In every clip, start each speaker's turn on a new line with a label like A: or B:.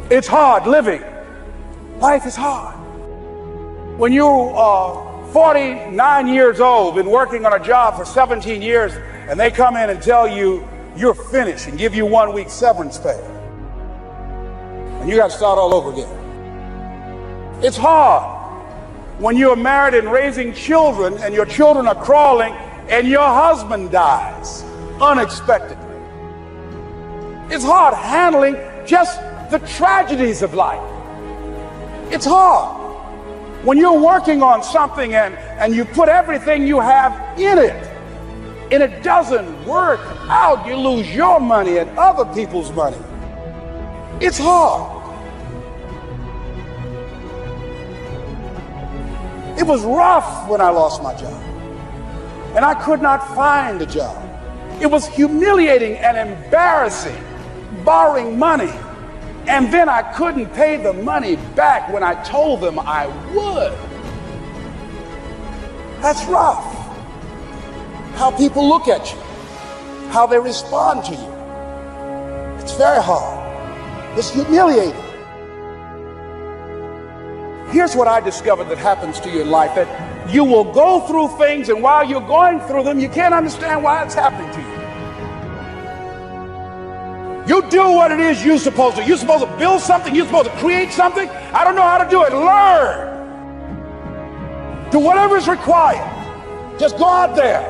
A: It's hard living. Life is hard. When you are 49 years old, been working on a job for 17 years, and they come in and tell you you're finished and give you 1 week severance pay, and you got to start all over again. It's hard when you're married and raising children, and your children are crawling, and your husband dies unexpectedly. It's hard handling just the tragedies of life. It's hard when you're working on something and you put everything you have in it, and it doesn't work out. You lose your money and other people's money. It's hard. It was rough when I lost my job, and I could not find a job. It was humiliating and embarrassing, borrowing money, and then I couldn't pay the money back when I told them I would. That's rough. How people look at you, how they respond to you. It's very hard. It's humiliating. Here's what I discovered that happens to you in life, that you will go through things, and while you're going through them, you can't understand why it's happening to you. You do what it is you're supposed to. You're supposed to build something. You're supposed to create something. I don't know how to do it. Learn. Do whatever is required. Just go out there.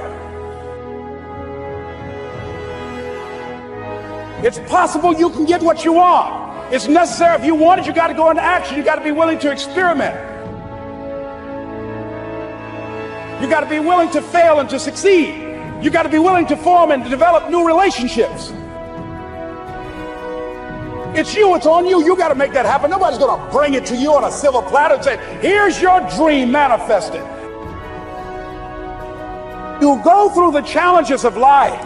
A: It's possible you can get what you want. It's necessary. If you want it, you got to go into action. You got to be willing to experiment. You got to be willing to fail and to succeed. You got to be willing to form and to develop new relationships. It's you, it's on you. You got to make that happen. Nobody's going to bring it to you on a silver platter and say, here's your dream manifested. You go through the challenges of life,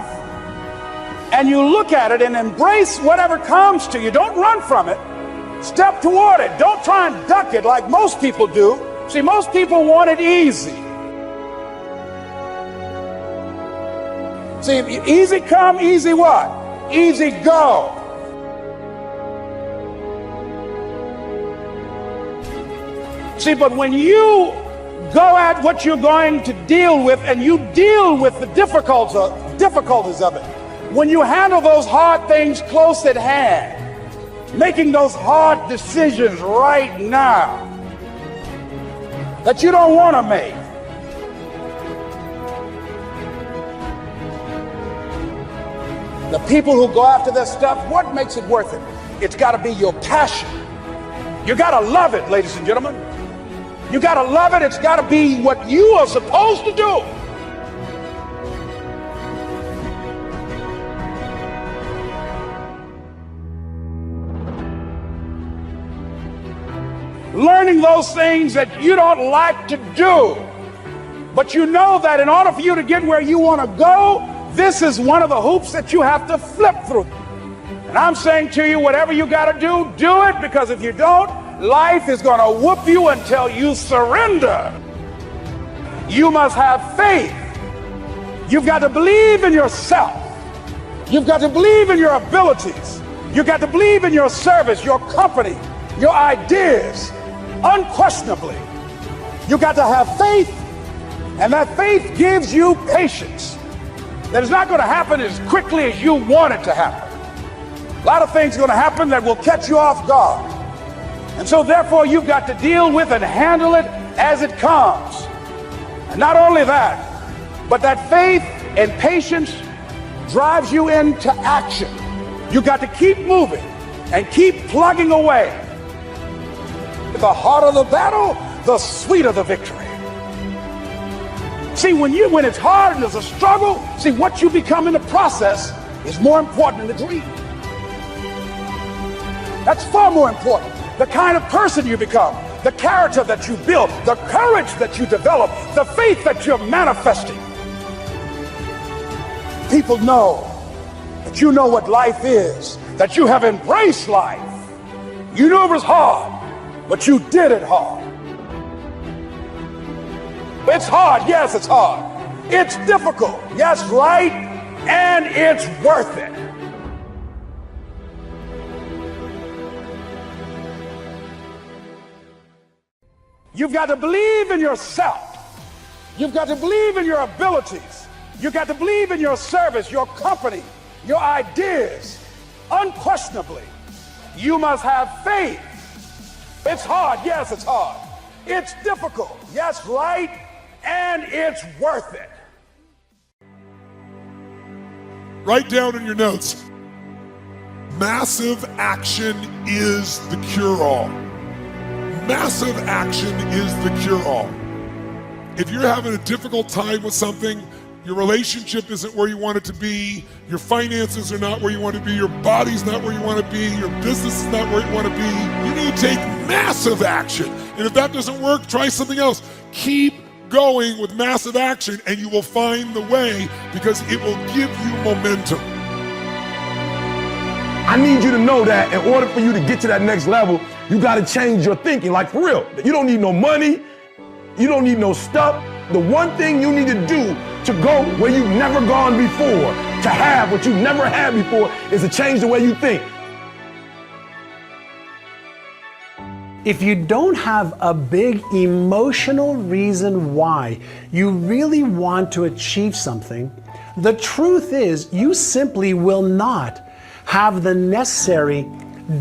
A: and you look at it and embrace whatever comes to you. Don't run from it. Step toward it. Don't try and duck it like most people do. See, most people want it easy. See, easy come, easy what? Easy go. See, but when you go at what you're going to deal with, and you deal with the difficulties of it, when you handle those hard things close at hand, making those hard decisions right now that you don't want to make, the people who go after this stuff, what makes it worth it? It's got to be your passion. You got to love it, ladies and gentlemen. You got to love it. It's got to be what you are supposed to do. Learning those things that you don't like to do, but you know that in order for you to get where you want to go, this is one of the hoops that you have to flip through. And I'm saying to you, whatever you got to do, do it, because if you don't, life is going to whoop you until you surrender. You must have faith. You've got to believe in yourself. You've got to believe in your abilities. You've got to believe in your service, your company, your ideas. Unquestionably, you've got to have faith, and that faith gives you patience. That is not going to happen as quickly as you want it to happen. A lot of things are going to happen that will catch you off guard. And so therefore you've got to deal with and handle it as it comes. And not only that, but that faith and patience drives you into action. You've got to keep moving and keep plugging away. The harder the battle, the sweeter the victory. See, when it's hard and there's a struggle, see, what you become in the process is more important than the dream. That's far more important. The kind of person you become, the character that you build, the courage that you develop, the faith that you're manifesting. People know that you know what life is, that you have embraced life. You knew it was hard, but you did it hard. It's hard, yes, it's hard. It's difficult, yes, right, and it's worth it. You've got to believe in yourself. You've got to believe in your abilities. You've got to believe in your service, your company, your ideas. Unquestionably, you must have faith. It's hard. Yes, it's hard. It's difficult. Yes, right. And it's worth it.
B: Write down in your notes, massive action is the cure-all. Massive action is the cure-all. If you're having a difficult time with something, your relationship isn't where you want it to be, your finances are not where you want to be, your body's not where you want to be, your business is not where you want to be, you need to take massive action. And if that doesn't work, try something else. Keep going with massive action and you will find the way, because it will give you momentum.
C: I need you to know that in order for you to get to that next level, you got to change your thinking, like for real. You don't need no money. You don't need no stuff. The one thing you need to do to go where you've never gone before, to have what you've never had before, is to change the way you think.
D: If you don't have a big emotional reason why you really want to achieve something, the truth is you simply will not have the necessary,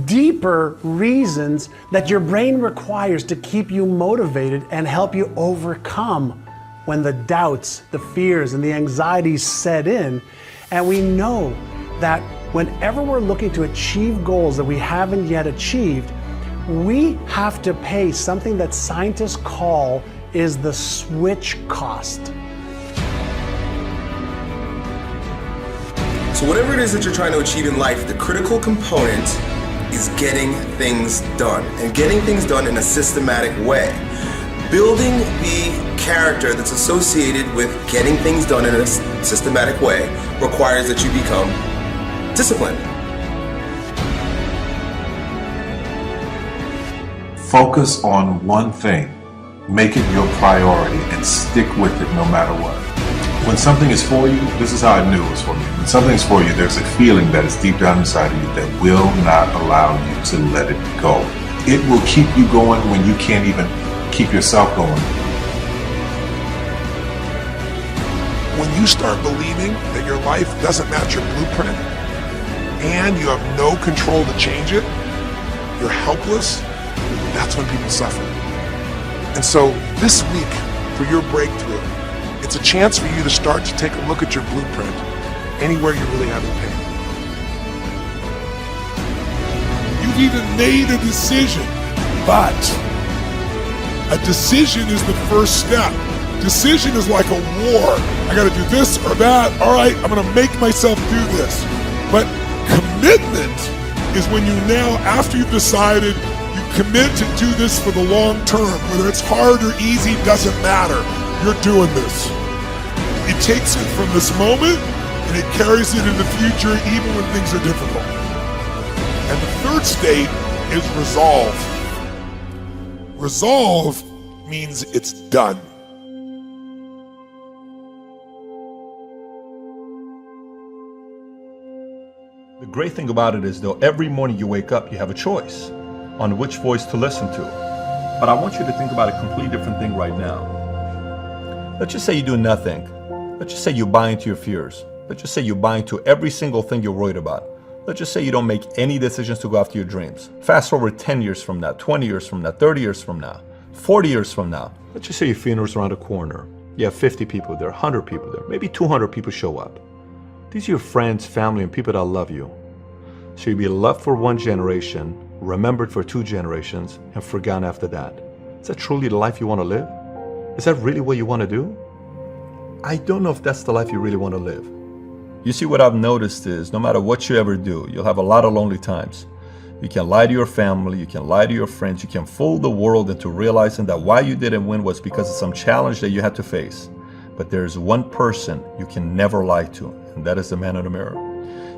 D: deeper reasons that your brain requires to keep you motivated and help you overcome when the doubts, the fears, and the anxieties set in. And we know that whenever we're looking to achieve goals that we haven't yet achieved, we have to pay something that scientists call is the switch cost.
E: So whatever it is that you're trying to achieve in life, the critical component is getting things done, and getting things done in a systematic way. Building the character that's associated with getting things done in a systematic way requires that you become disciplined.
F: Focus on one thing, make it your priority, and stick with it no matter what. When something is for you, this is how I knew it was for me. When something's for you, there's a feeling that is deep down inside of you that will not allow you to let it go. It will keep you going when you can't even keep yourself going.
B: When you start believing that your life doesn't match your blueprint and you have no control to change it, you're helpless, that's when people suffer. And so this week, for your breakthrough, it's a chance for you to start to take a look at your blueprint anywhere you really haven't been. You've even made a decision, but a decision is the first step. Decision is like a war. I gotta do this or that. All right, I'm gonna make myself do this. But commitment is when you now, after you've decided, you commit to do this for the long term. Whether it's hard or easy, doesn't matter. You're doing this. It takes it from this moment and it carries it in the future even when things are difficult. And the third state is resolve. Resolve means it's done.
G: The great thing about it is, though, every morning you wake up, you have a choice on which voice to listen to. But I want you to think about a completely different thing right now. Let's just say you do nothing. Let's just say you buy into your fears. Let's just say you buy into every single thing you're worried about. Let's just say you don't make any decisions to go after your dreams. Fast forward 10 years from now, 20 years from now, 30 years from now, 40 years from now. Let's just say your funeral's around the corner. You have 50 people there, 100 people there, maybe 200 people show up. These are your friends, family, and people that love you. So you'll be loved for one generation, remembered for 2 generations, and forgotten after that. Is that truly the life you want to live? Is that really what you want to do? I don't know if that's the life you really want to live. You see, what I've noticed is no matter what you ever do, you'll have a lot of lonely times. You can lie to your family, you can lie to your friends, you can fool the world into realizing that why you didn't win was because of some challenge that you had to face. But there's one person you can never lie to, and that is the man in the mirror.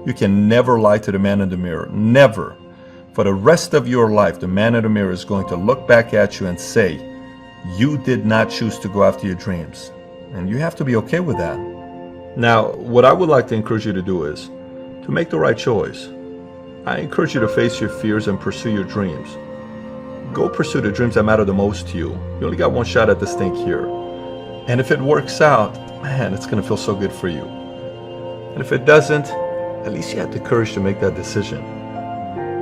G: You can never lie to the man in the mirror, never. For the rest of your life, the man in the mirror is going to look back at you and say, you did not choose to go after your dreams. And you have to be okay with that. Now, what I would like to encourage you to do is to make the right choice. I encourage you to face your fears and pursue your dreams. go pursue the dreams that matter the most to you. You only got one shot at this thing here. And if it works out, man, it's gonna feel so good for you. And if it doesn't, at least you had the courage to make that decision.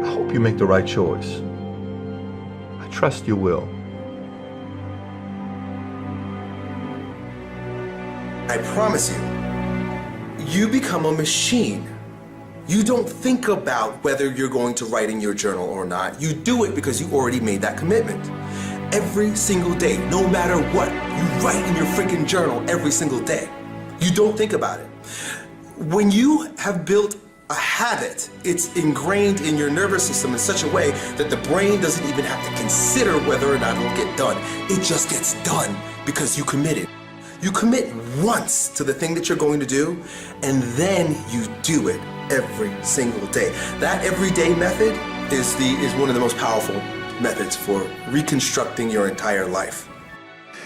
G: I hope you make the right choice. I trust you will.
E: I promise you, you become a machine. You don't think about whether you're going to write in your journal or not. You do it because you already made that commitment. Every single day, no matter what, you write in your freaking journal every single day. You don't think about it. When you have built a habit, it's ingrained in your nervous system in such a way that the brain doesn't even have to consider whether or not it'll get done. It just gets done because you committed. You commit once to the thing that you're going to do, and then you do it every single day. That everyday method is one of the most powerful methods for reconstructing your entire life.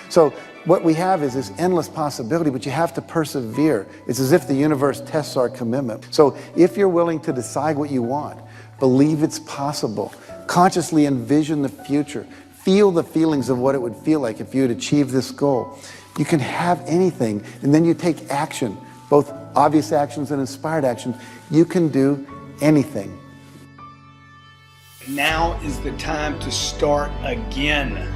H: So what we have is this endless possibility, but you have to persevere. It's as if the universe tests our commitment. So if you're willing to decide what you want, believe it's possible, consciously envision the future, feel the feelings of what it would feel like if you had achieved this goal, you can have anything, and then you take action, both obvious actions and inspired actions. You can do anything.
I: Now is the time to start again.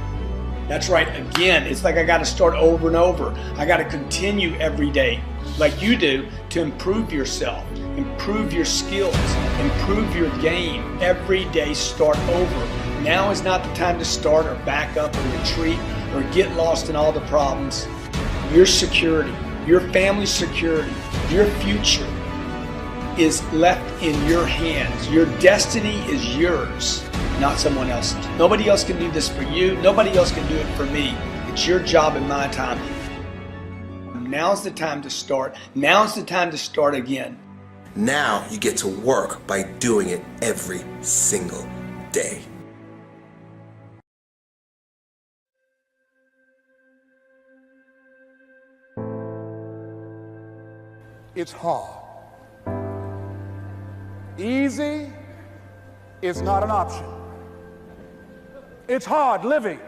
I: That's right, again. It's like I got to start over and over. I got to continue every day, like you do, to improve yourself, improve your skills, improve your game. Every day, start over. Now is not the time to start or back up or retreat or get lost in all the problems. Your security, your family's security, your future is left in your hands. Your destiny is yours, not someone else's. Nobody else can do this for you. Nobody else can do it for me. It's your job and my time. Now's the time to start. Now's the time to start again.
E: Now you get to work by doing it every single day.
A: It's hard. Easy is not an option. It's hard living.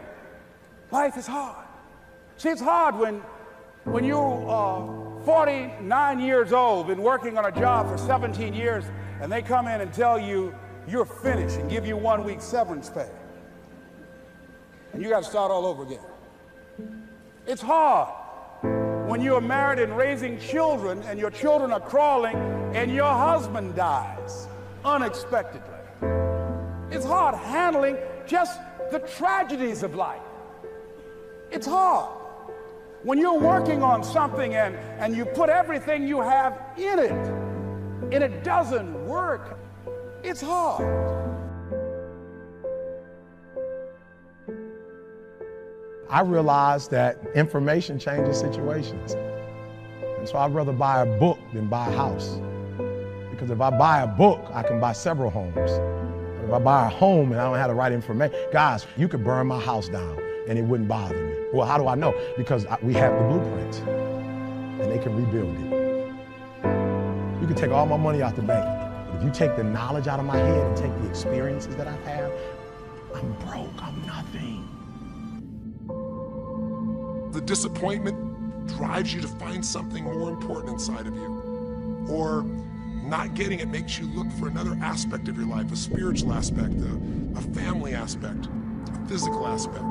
A: Life is hard. See, it's hard when you're 49 years old, been working on a job for 17 years, and they come in and tell you you're finished and give you 1 week severance pay. And you got to start all over again. It's hard when you're married and raising children and your children are crawling and your husband dies unexpectedly. It's hard handling just the tragedies of life. It's hard when you're working on something and you put everything you have in it and it doesn't work. It's hard.
C: I realized that information changes situations. And so I'd rather buy a book than buy a house. Because if I buy a book, I can buy several homes. But if I buy a home and I don't have the right information, guys, you could burn my house down and it wouldn't bother me. Well, how do I know? Because we have the blueprints and they can rebuild it. You can take all my money out the bank. But if you take the knowledge out of my head and take the experiences that I've had, I'm broke, I'm nothing.
B: The disappointment drives you to find something more important inside of you. Or not getting it makes you look for another aspect of your life, a spiritual aspect, a family aspect, a physical aspect.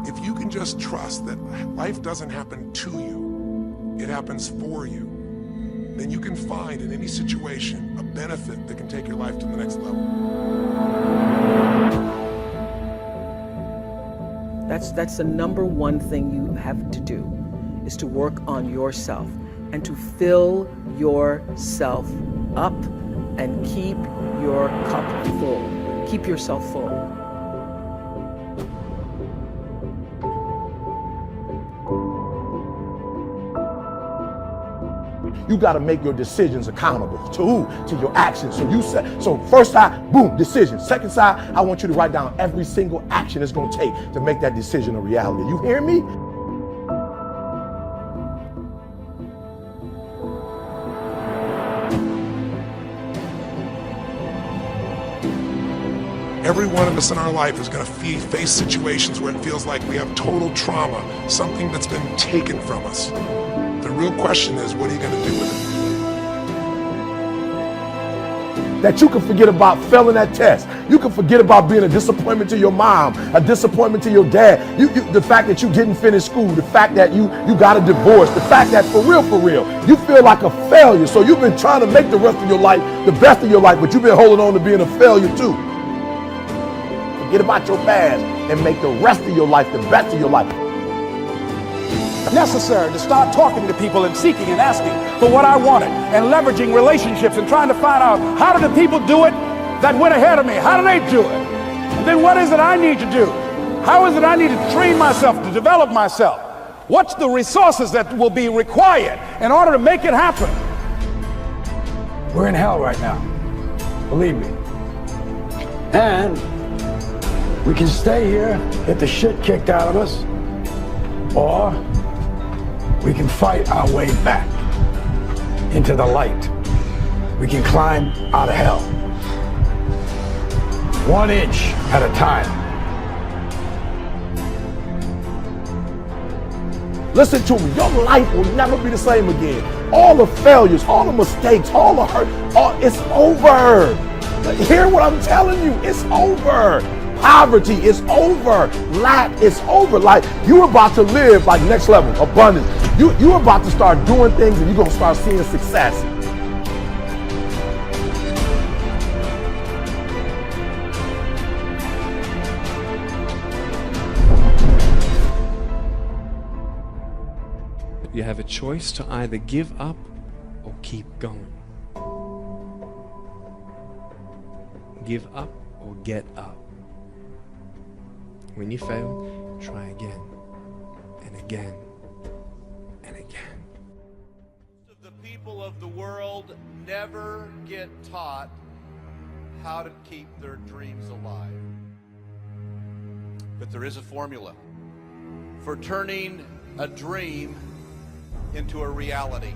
B: If you can just trust that life doesn't happen to you, it happens for you, then you can find in any situation a benefit that can take your life to the next level.
J: That's the number one thing you have to do, is to work on yourself and to fill yourself up and keep your cup full. Keep yourself full.
C: You got to make your decisions accountable. To who? To your actions. So first side, boom, decision. Second side, I want you to write down every single action it's going to take to make that decision a reality. You hear me?
B: every one of us in our life is going to face situations where it feels like we have total trauma, something that's been taken from us. The real question is, what are you going to do with it?
C: That you can forget about failing that test. You can forget about being a disappointment to your mom, a disappointment to your dad. The fact that you didn't finish school, the fact that you got a divorce, the fact that for real, you feel like a failure. So you've been trying to make the rest of your life the best of your life, but you've been holding on to being a failure too. Forget about your past and make the rest of your life the best of your life.
A: Necessary to start talking to people and seeking and asking for what I wanted and leveraging relationships and trying to find out, how do the people do it that went ahead of me? How do they do it? And then what is it I need to do? How is it I need to train myself, to develop myself? What's the resources that will be required in order to make it happen?
K: We're in hell right now, believe me. And we can stay here, get the shit kicked out of us, or we can fight our way back into the light. We can climb out of hell, 1 inch at a time.
C: Listen to me, your life will never be the same again. All the failures, all the mistakes, all the hurt, it's over. Hear what I'm telling you, it's over. Poverty is over. Lack is over. Like, you're about to live like next level, abundance. You're about to start doing things and you're going to start seeing success.
L: You have a choice to either give up or keep going. Give up or get up. When you fail, try again and again and again.
M: The people of the world never get taught how to keep their dreams alive. But there is a formula for turning a dream into a reality.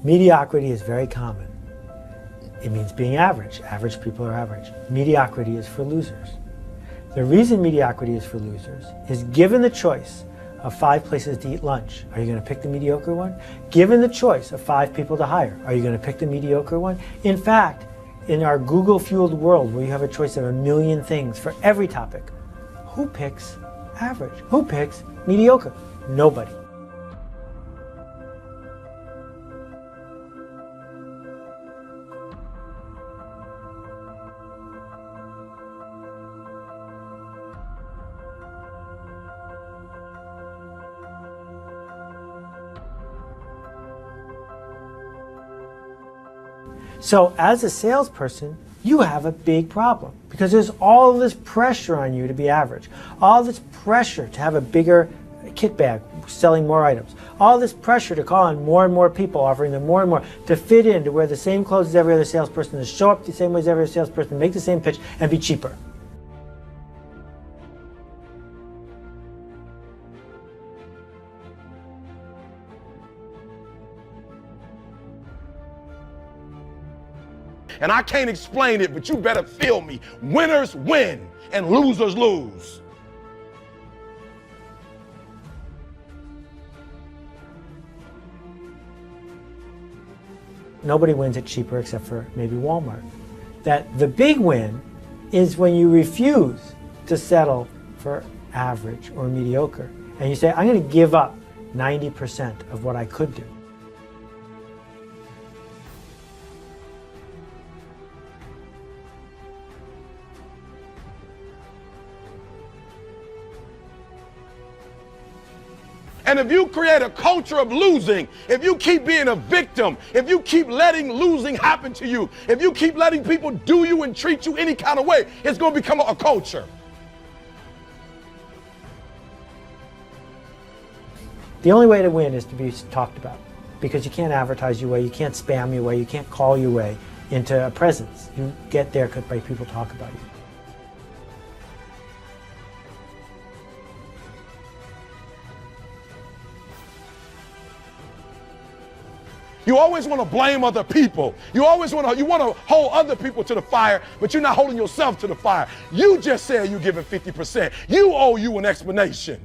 N: Mediocrity is very common. It means being average. Average people are average. Mediocrity is for losers. The reason mediocrity is for losers is, given the choice of 5 places to eat lunch, are you going to pick the mediocre one? Given the choice of 5 people to hire, are you going to pick the mediocre one? In fact, in our Google-fueled world where you have a choice of 1 million things for every topic, who picks average? Who picks mediocre? Nobody. So as a salesperson, you have a big problem because there's all this pressure on you to be average, all this pressure to have a bigger kit bag, selling more items, all this pressure to call on more and more people, offering them more and more, to fit in, to wear the same clothes as every other salesperson, to show up the same way as every other salesperson, make the same pitch, and be cheaper.
C: And I can't explain it, but you better feel me. Winners win and losers lose.
N: Nobody wins it cheaper except for maybe Walmart. That the big win is when you refuse to settle for average or mediocre. And you say, I'm going to give up 90% of what I could do.
C: And if you create a culture of losing, if you keep being a victim, if you keep letting losing happen to you, if you keep letting people do you and treat you any kind of way, it's going to become a culture.
N: The only way to win is to be talked about, because you can't advertise your way, you can't spam your way, you can't call your way into a presence. You get there by people talk about you.
C: You always want to blame other people. You want to hold other people to the fire, but you're not holding yourself to the fire. You just said you're giving 50%. You owe you an explanation.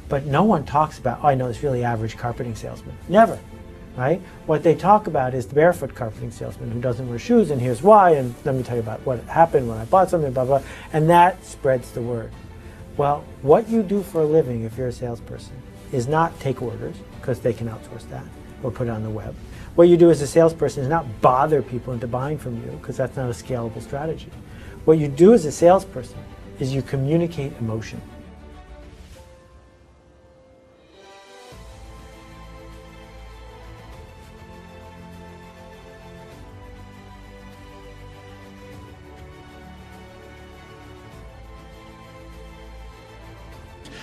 N: But no one talks about, oh, I know this really average carpeting salesman. Never, right? What they talk about is the barefoot carpeting salesman who doesn't wear shoes, and here's why, and let me tell you about what happened when I bought something, blah, blah, and that spreads the word. Well, what you do for a living if you're a salesperson is not take orders, because they can outsource that, or put it on the web. What you do as a salesperson is not bother people into buying from you, because that's not a scalable strategy. What you do as a salesperson is you communicate emotion.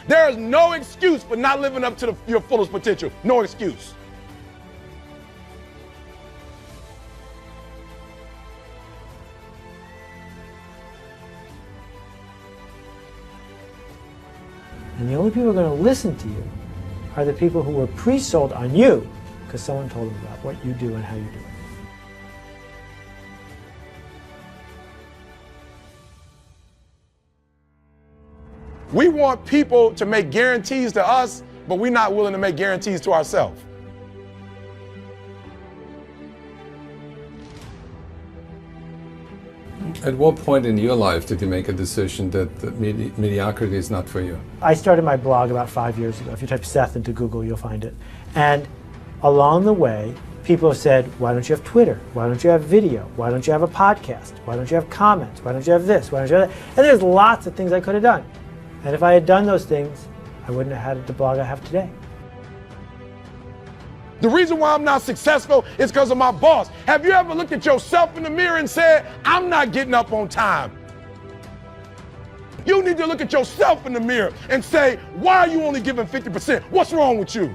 C: There is no excuse for not living up to your fullest potential. No excuse.
N: And the only people who are going to listen to you are the people who were pre-sold on you because someone told them about what you do and how you do it.
C: We want people to make guarantees to us, but we're not willing to make guarantees to ourselves.
O: At what point in your life did you make a decision that mediocrity is not for you?
N: I started my blog about 5 years ago. If you type Seth into Google, you'll find it. And along the way, people have said, why don't you have Twitter? Why don't you have video? Why don't you have a podcast? Why don't you have comments? Why don't you have this? Why don't you have that? And there's lots of things I could have done. And if I had done those things, I wouldn't have had the blog I have today.
C: The reason why I'm not successful is because of my boss. Have you ever looked at yourself in the mirror and said, I'm not getting up on time? You need to look at yourself in the mirror and say, why are you only giving 50%? What's wrong with you?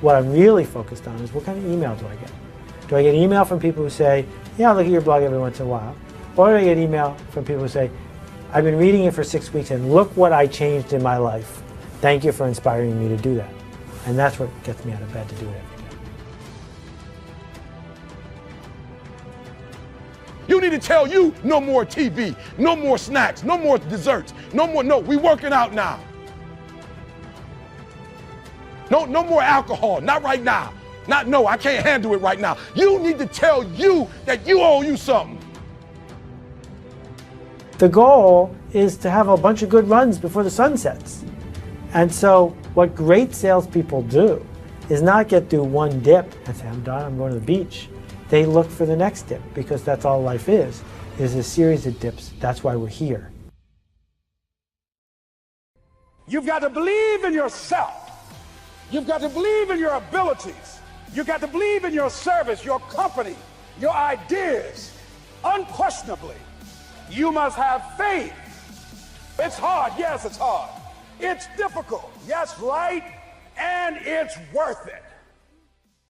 N: What I'm really focused on is what kind of email do I get? Do I get email from people who say, yeah, I look at your blog every once in a while? Or do I get email from people who say, I've been reading it for 6 weeks and look what I changed in my life. Thank you for inspiring me to do that. And that's what gets me out of bed to do it every day.
C: You need to tell you no more TV, no more snacks, no more desserts, no, we working out now. No more alcohol, not right now. No, I can't handle it right now. You need to tell you that you owe you something.
N: The goal is to have a bunch of good runs before the sun sets. And so what great salespeople do is not get through one dip and say, I'm done, I'm going to the beach. They look for the next dip because that's all life is a series of dips. That's why we're here.
A: You've got to believe in yourself. You've got to believe in your abilities. You've got to believe in your service, your company, your ideas. Unquestionably, you must have faith. It's hard. Yes, it's hard. It's difficult. Yes, right. And it's worth it.